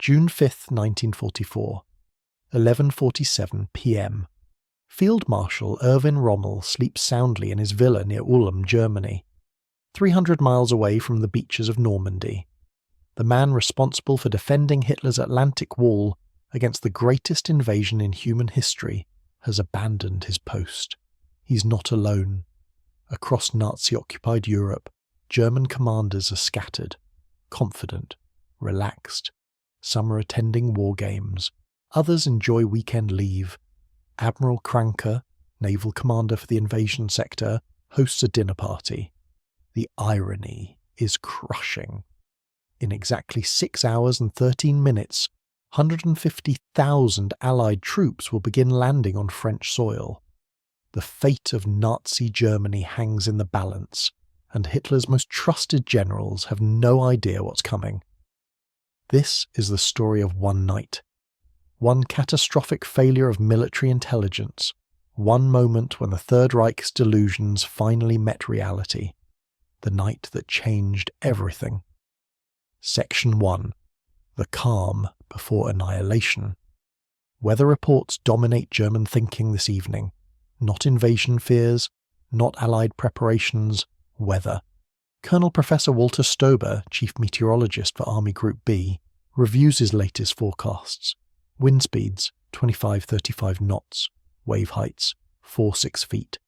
June 5, 1944, 11:47 p.m. Field Marshal Erwin Rommel sleeps soundly in his villa near Ulm, Germany, 300 miles away from the beaches of Normandy. The man responsible for defending Hitler's Atlantic Wall against the greatest invasion in human history has abandoned his post. He's not alone. Across Nazi-occupied Europe, German commanders are scattered, confident, relaxed. Some are attending war games. Others enjoy weekend leave. Admiral Kranke, naval commander for the invasion sector, hosts a dinner party. The irony is crushing. In exactly 6 hours and 13 minutes, 150,000 Allied troops will begin landing on French soil. The fate of Nazi Germany hangs in the balance, and Hitler's most trusted generals have no idea what's coming. This is the story of one night. One catastrophic failure of military intelligence. One moment when the Third Reich's delusions finally met reality. The night that changed everything. Section 1. The calm before annihilation. Weather reports dominate German thinking this evening. Not invasion fears, not Allied preparations, weather. Colonel Professor Walter Stober, chief meteorologist for Army Group B, reviews his latest forecasts. Wind speeds 25-35 knots, wave heights 4-6 feet.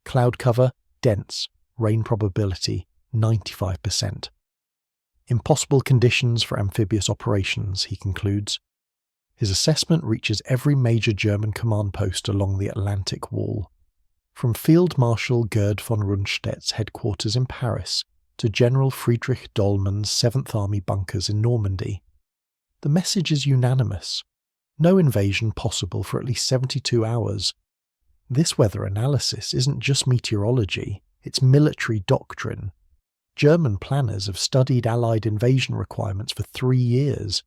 Cloud cover dense, rain probability 95%. Impossible conditions for amphibious operations, he concludes. His assessment reaches every major German command post along the Atlantic Wall. From Field Marshal Gerd von Rundstedt's headquarters in Paris to General Friedrich Dollmann's 7th Army bunkers in Normandy. The message is unanimous. No invasion possible for at least 72 hours. This weather analysis isn't just meteorology, it's military doctrine. German planners have studied Allied invasion requirements for 3 years.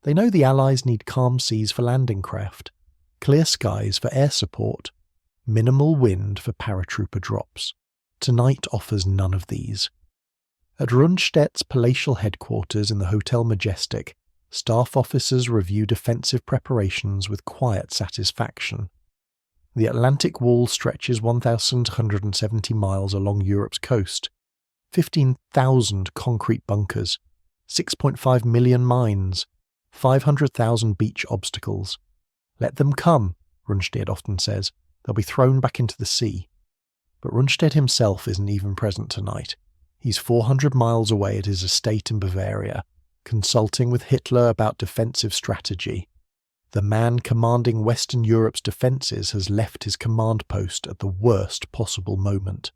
They know the Allies need calm seas for landing craft, clear skies for air support, minimal wind for paratrooper drops. Tonight offers none of these. At Rundstedt's palatial headquarters in the Hotel Majestic, staff officers review defensive preparations with quiet satisfaction. The Atlantic Wall stretches 1,170 miles along Europe's coast, 15,000 concrete bunkers, 6.5 million mines, 500,000 beach obstacles. Let them come, Rundstedt often says. They'll be thrown back into the sea. But Rundstedt himself isn't even present tonight. He's 400 miles away at his estate in Bavaria, consulting with Hitler about defensive strategy. The man commanding Western Europe's defences has left his command post at the worst possible moment.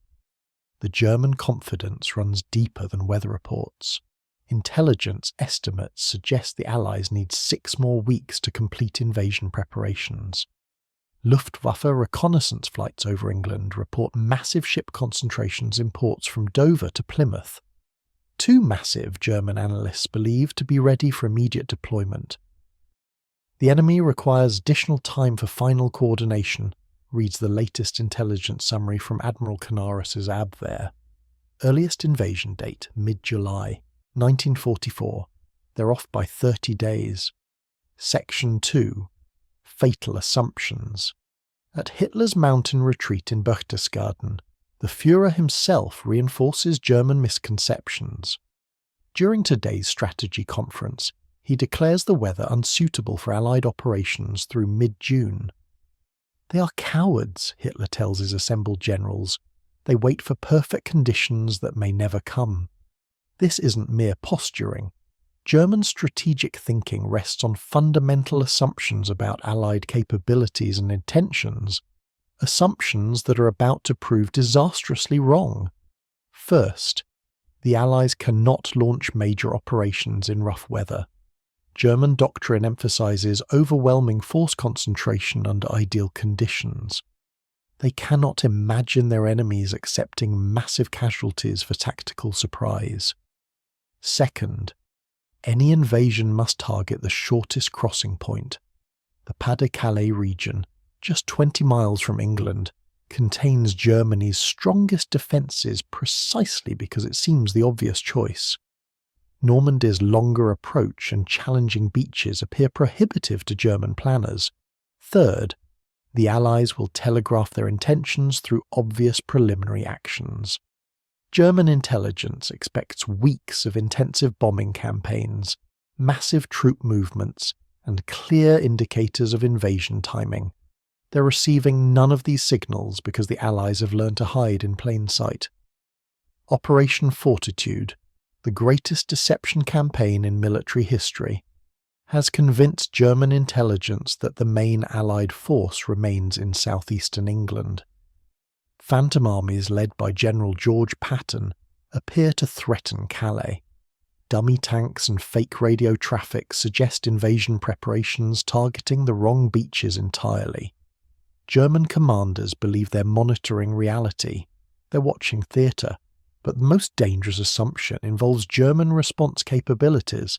The German confidence runs deeper than weather reports. Intelligence estimates suggest the Allies need 6 more weeks to complete invasion preparations. Luftwaffe reconnaissance flights over England report massive ship concentrations in ports from Dover to Plymouth. 2 massive German analysts believe to be ready for immediate deployment. The enemy requires additional time for final coordination, reads the latest intelligence summary from Admiral Canaris's Abwehr. Earliest invasion date, mid-July, 1944. They're off by 30 days. Section 2. Fatal Assumptions. At Hitler's mountain retreat in Berchtesgaden, the Führer himself reinforces German misconceptions. During today's strategy conference, he declares the weather unsuitable for Allied operations through mid-June. They are cowards, Hitler tells his assembled generals. They wait for perfect conditions that may never come. This isn't mere posturing. German strategic thinking rests on fundamental assumptions about Allied capabilities and intentions, assumptions that are about to prove disastrously wrong. First, the Allies cannot launch major operations in rough weather. German doctrine emphasizes overwhelming force concentration under ideal conditions. They cannot imagine their enemies accepting massive casualties for tactical surprise. Second, any invasion must target the shortest crossing point. The Pas-de-Calais region, just 20 miles from England, contains Germany's strongest defences precisely because it seems the obvious choice. Normandy's longer approach and challenging beaches appear prohibitive to German planners. Third, the Allies will telegraph their intentions through obvious preliminary actions. German intelligence expects weeks of intensive bombing campaigns, massive troop movements, and clear indicators of invasion timing. They're receiving none of these signals because the Allies have learned to hide in plain sight. Operation Fortitude, the greatest deception campaign in military history, has convinced German intelligence that the main Allied force remains in southeastern England. Phantom armies led by General George Patton appear to threaten Calais. Dummy tanks and fake radio traffic suggest invasion preparations targeting the wrong beaches entirely. German commanders believe they're monitoring reality. They're watching theatre. But the most dangerous assumption involves German response capabilities.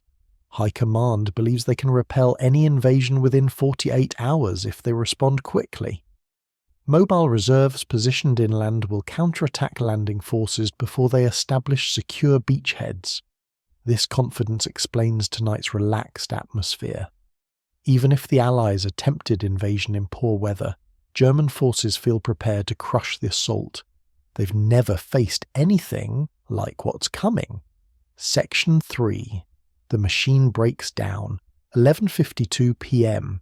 High Command believes they can repel any invasion within 48 hours if they respond quickly. Mobile reserves positioned inland will counterattack landing forces before they establish secure beachheads. This confidence explains tonight's relaxed atmosphere. Even if the Allies attempted invasion in poor weather, German forces feel prepared to crush the assault. They've never faced anything like what's coming. Section 3. The machine breaks down. 11:52 p.m.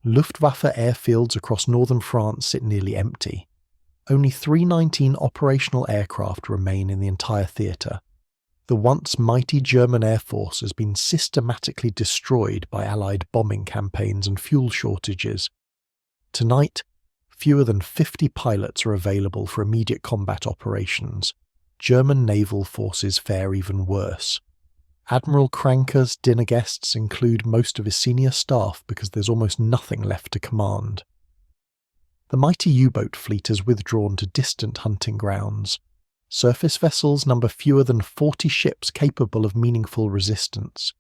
Luftwaffe airfields across northern France sit nearly empty. Only 319 operational aircraft remain in the entire theatre. The once mighty German Air Force has been systematically destroyed by Allied bombing campaigns and fuel shortages. Tonight, fewer than 50 pilots are available for immediate combat operations. German naval forces fare even worse. Admiral Kranke's dinner guests include most of his senior staff because there's almost nothing left to command. The mighty U-boat fleet has withdrawn to distant hunting grounds. Surface vessels number fewer than 40 ships capable of meaningful resistance.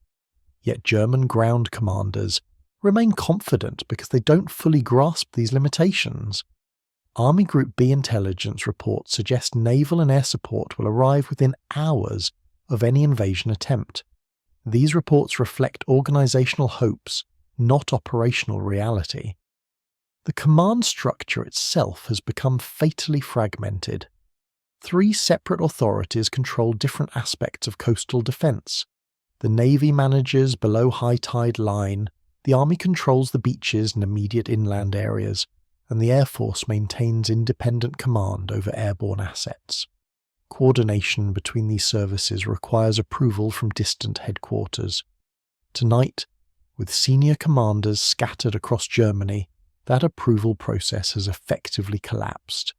Yet German ground commanders remain confident because they don't fully grasp these limitations. Army Group B intelligence reports suggest naval and air support will arrive within hours of any invasion attempt. These reports reflect organizational hopes, not operational reality. The command structure itself has become fatally fragmented. 3 separate authorities control different aspects of coastal defense. The Navy manages below high tide line, the Army controls the beaches and immediate inland areas, and the Air Force maintains independent command over airborne assets. Coordination between these services requires approval from distant headquarters. Tonight, with senior commanders scattered across Germany, that approval process has effectively collapsed.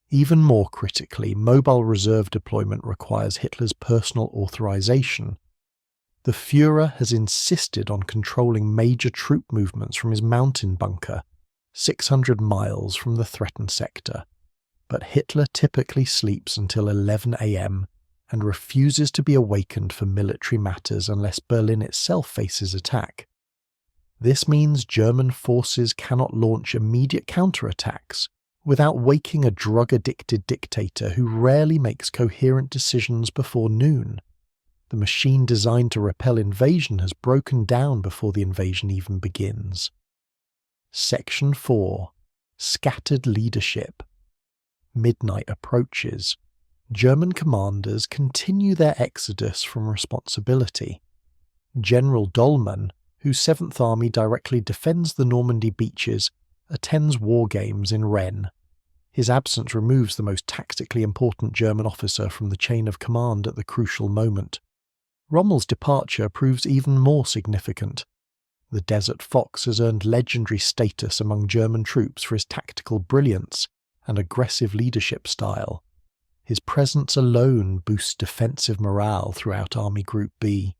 Even more critically, mobile reserve deployment requires Hitler's personal authorization. The Führer has insisted on controlling major troop movements from his mountain bunker, 600 miles from the threatened sector. But Hitler typically sleeps until 11 a.m. and refuses to be awakened for military matters unless Berlin itself faces attack. This means German forces cannot launch immediate counterattacks without waking a drug-addicted dictator who rarely makes coherent decisions before noon. The machine designed to repel invasion has broken down before the invasion even begins. Section 4. Scattered leadership. Midnight approaches. German commanders continue their exodus from responsibility. General Dollmann, whose 7th Army directly defends the Normandy beaches, attends war games in Rennes. His absence removes the most tactically important German officer from the chain of command at the crucial moment. Rommel's departure proves even more significant. The Desert Fox has earned legendary status among German troops for his tactical brilliance and aggressive leadership style. His presence alone boosts defensive morale throughout Army Group B.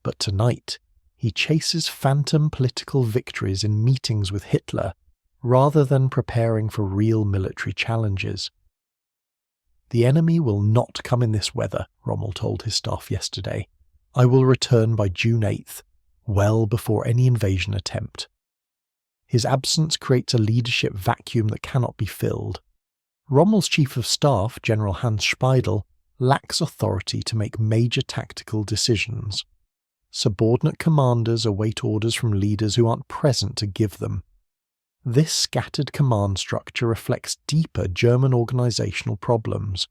But tonight, he chases phantom political victories in meetings with Hitler rather than preparing for real military challenges. "The enemy will not come in this weather," Rommel told his staff yesterday. "I will return by June 8th, well before any invasion attempt." His absence creates a leadership vacuum that cannot be filled. Rommel's chief of staff, General Hans Speidel, lacks authority to make major tactical decisions. Subordinate commanders await orders from leaders who aren't present to give them. This scattered command structure reflects deeper German organizational problems.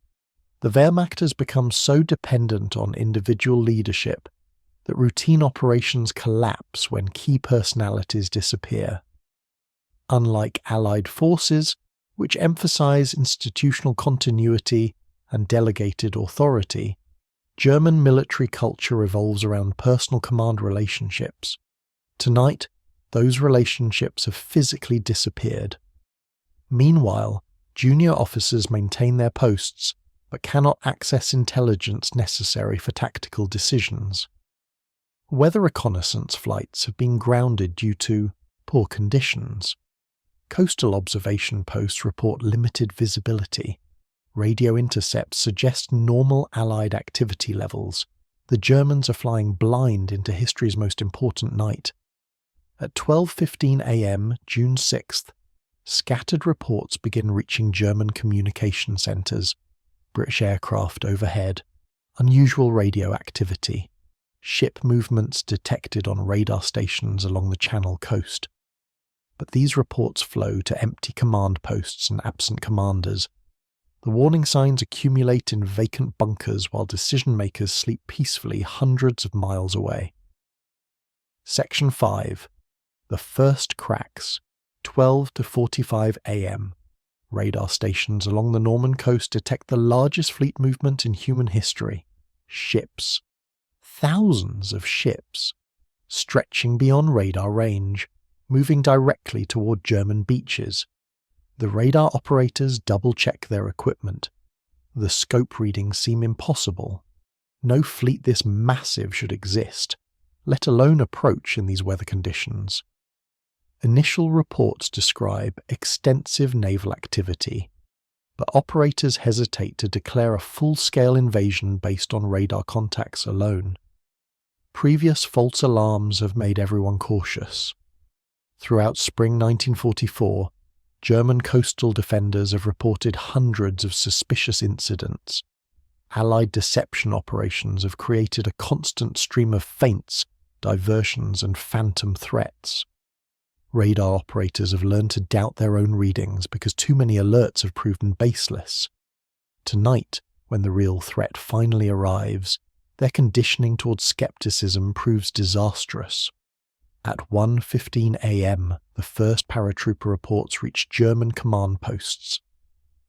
The Wehrmacht has become so dependent on individual leadership that routine operations collapse when key personalities disappear. Unlike Allied forces, which emphasize institutional continuity and delegated authority, German military culture revolves around personal command relationships. Tonight, those relationships have physically disappeared. Meanwhile, junior officers maintain their posts but cannot access intelligence necessary for tactical decisions. Weather reconnaissance flights have been grounded due to poor conditions. Coastal observation posts report limited visibility. Radio intercepts suggest normal Allied activity levels. The Germans are flying blind into history's most important night. At 12:15 a.m., June 6th, scattered reports begin reaching German communication centres. British aircraft overhead, unusual radio activity, ship movements detected on radar stations along the Channel coast. But these reports flow to empty command posts and absent commanders. The warning signs accumulate in vacant bunkers while decision-makers sleep peacefully hundreds of miles away. Section 5. The first cracks, 12 to 45 a.m. Radar stations along the Norman coast detect the largest fleet movement in human history. Ships. Thousands of ships. Stretching beyond radar range, moving directly toward German beaches. The radar operators double-check their equipment. The scope readings seem impossible. No fleet this massive should exist, let alone approach in these weather conditions. Initial reports describe extensive naval activity, but operators hesitate to declare a full-scale invasion based on radar contacts alone. Previous false alarms have made everyone cautious. Throughout spring 1944, German coastal defenders have reported hundreds of suspicious incidents. Allied deception operations have created a constant stream of feints, diversions, and phantom threats. Radar operators have learned to doubt their own readings because too many alerts have proven baseless. Tonight, when the real threat finally arrives, their conditioning towards skepticism proves disastrous. At 1:15 a.m., the first paratrooper reports reach German command posts.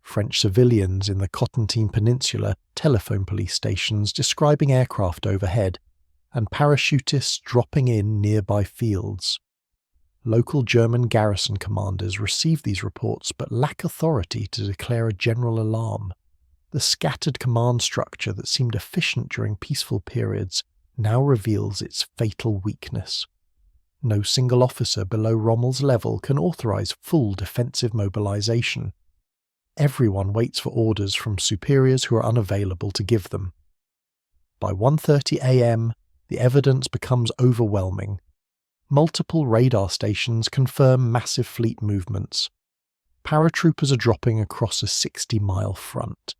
French civilians in the Cotentin Peninsula telephone police stations describing aircraft overhead, and parachutists dropping in nearby fields. Local German garrison commanders receive these reports but lack authority to declare a general alarm. The scattered command structure that seemed efficient during peaceful periods now reveals its fatal weakness. No single officer below Rommel's level can authorize full defensive mobilization. Everyone waits for orders from superiors who are unavailable to give them. By 1:30 a.m., the evidence becomes overwhelming. Multiple radar stations confirm massive fleet movements. Paratroopers are dropping across a 60-mile front.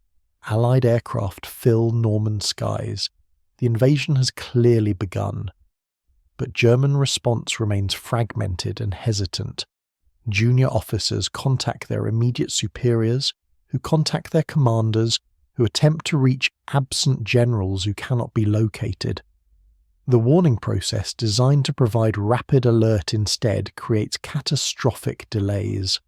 Allied aircraft fill Norman skies. The invasion has clearly begun. But German response remains fragmented and hesitant. Junior officers contact their immediate superiors, who contact their commanders, who attempt to reach absent generals who cannot be located. The warning process, designed to provide rapid alert instead, creates catastrophic delays.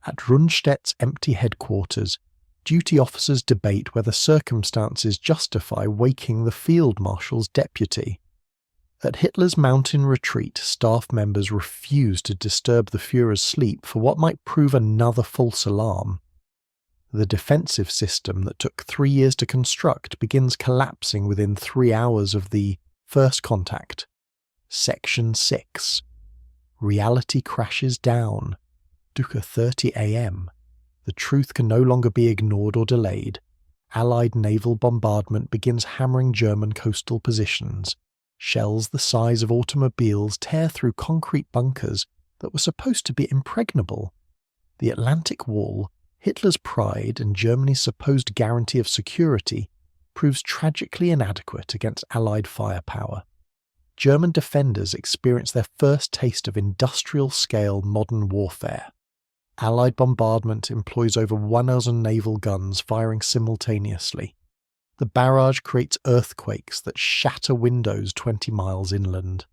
At Rundstedt's empty headquarters, duty officers debate whether circumstances justify waking the field marshal's deputy. At Hitler's mountain retreat, staff members refuse to disturb the Führer's sleep for what might prove another false alarm. The defensive system that took 3 years to construct begins collapsing within 3 hours of the first contact. Section 6. Reality crashes down. 2:30 a.m. The truth can no longer be ignored or delayed. Allied naval bombardment begins hammering German coastal positions. Shells the size of automobiles tear through concrete bunkers that were supposed to be impregnable. The Atlantic Wall, Hitler's pride and Germany's supposed guarantee of security proves tragically inadequate against Allied firepower. German defenders experience their first taste of industrial-scale modern warfare. Allied bombardment employs over 1,000 naval guns firing simultaneously. The barrage creates earthquakes that shatter windows 20 miles inland.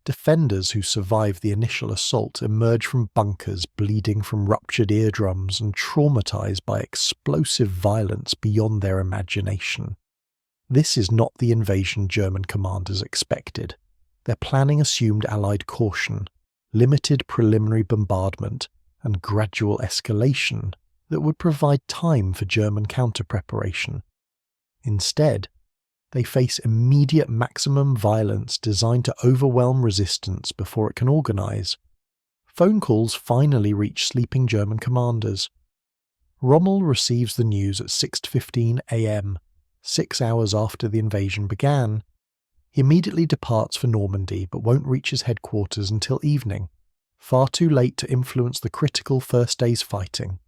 Defenders who survive the initial assault emerge from bunkers bleeding from ruptured eardrums and traumatized by explosive violence beyond their imagination. This is not the invasion German commanders expected. Their planning assumed Allied caution, limited preliminary bombardment, and gradual escalation that would provide time for German counter-preparation. Instead, they face immediate maximum violence designed to overwhelm resistance before it can organize. Phone calls finally reach sleeping German commanders. Rommel receives the news at 6:15 a.m., 6 hours after the invasion began. He immediately departs for Normandy but won't reach his headquarters until evening, far too late to influence the critical first day's fighting.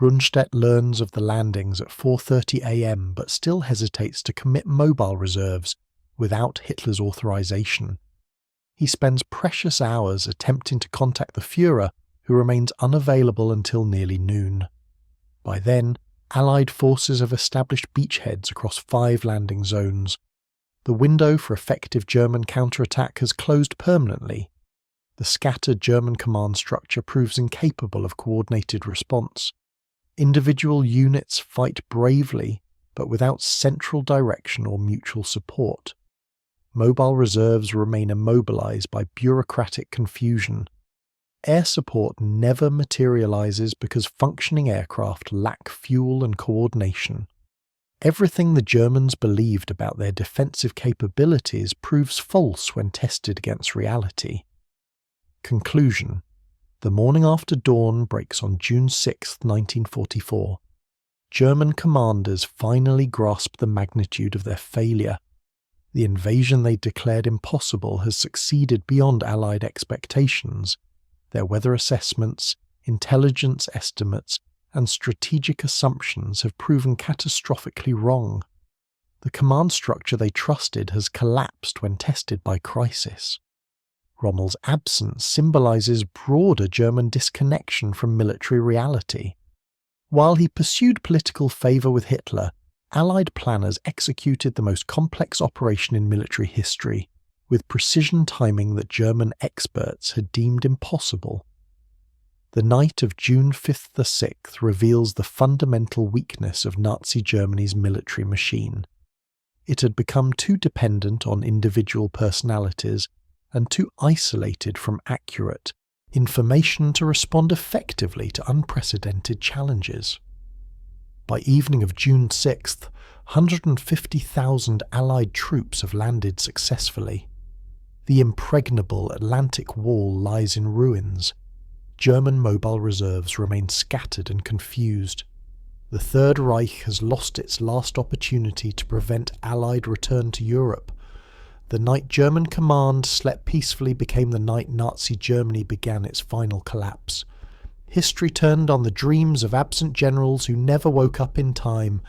Rundstedt learns of the landings at 4:30 a.m. but still hesitates to commit mobile reserves without Hitler's authorization. He spends precious hours attempting to contact the Führer, who remains unavailable until nearly noon. By then, Allied forces have established beachheads across 5 landing zones. The window for effective German counterattack has closed permanently. The scattered German command structure proves incapable of coordinated response. Individual units fight bravely, but without central direction or mutual support. Mobile reserves remain immobilized by bureaucratic confusion. Air support never materializes because functioning aircraft lack fuel and coordination. Everything the Germans believed about their defensive capabilities proves false when tested against reality. Conclusion. The morning after dawn breaks on June 6, 1944. German commanders finally grasp the magnitude of their failure. The invasion they declared impossible has succeeded beyond Allied expectations. Their weather assessments, intelligence estimates, and strategic assumptions have proven catastrophically wrong. The command structure they trusted has collapsed when tested by crisis. Rommel's absence symbolizes broader German disconnection from military reality. While he pursued political favor with Hitler, Allied planners executed the most complex operation in military history, with precision timing that German experts had deemed impossible. The night of June 5th the 6th reveals the fundamental weakness of Nazi Germany's military machine. It had become too dependent on individual personalities and too isolated from accurate information to respond effectively to unprecedented challenges. By evening of June 6th, 150,000 Allied troops have landed successfully. The impregnable Atlantic Wall lies in ruins. German mobile reserves remain scattered and confused. The Third Reich has lost its last opportunity to prevent Allied return to Europe. The night German command slept peacefully became the night Nazi Germany began its final collapse. History turned on the dreams of absent generals who never woke up in time,